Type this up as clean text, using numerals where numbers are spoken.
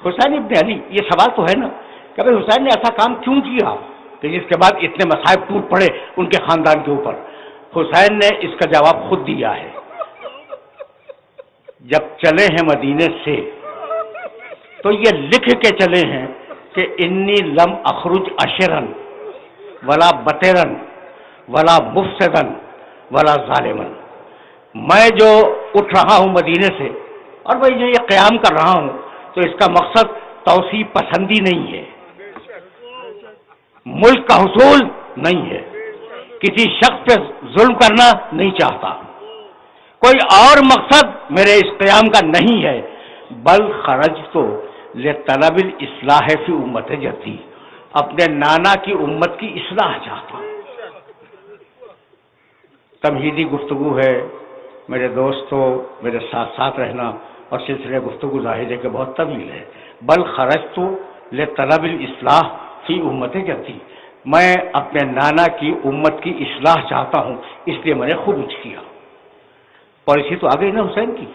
حسین ابن علی، یہ سوال تو ہے نا کہ بھائی حسین نے ایسا کام کیوں کیا کہ جس کے بعد اتنے مصائب ٹوٹ پڑے ان کے خاندان کے اوپر؟ حسین نے اس کا جواب خود دیا ہے. جب چلے ہیں مدینے سے تو یہ لکھ کے چلے ہیں کہ انی لم اخرج اشرن ولا بطرن ولا مفسدن ولا ظالمن. میں جو اٹھ رہا ہوں مدینے سے اور میں یہ قیام کر رہا ہوں تو اس کا مقصد توسیع پسندی نہیں ہے، ملک کا حصول نہیں ہے، کسی شخص پہ ظلم کرنا نہیں چاہتا، کوئی اور مقصد میرے اس قیام کا نہیں ہے. بل خرجت لطلب الاصلاح فی امت جدی، اپنے نانا کی امت کی اصلاح چاہتا ہوں. تمہیدی گفتگو ہے میرے دوستو، میرے ساتھ ساتھ رہنا، اور سلسلے گفتگو ظاہر ہے کہ بہت طویل ہے. بل خرجت لطلب الاصلاح فی امت جدی، میں اپنے نانا کی امت کی اصلاح چاہتا ہوں، اس لیے میں نے خروج کیا. پالیسی تو آ گئی نا حسین کی.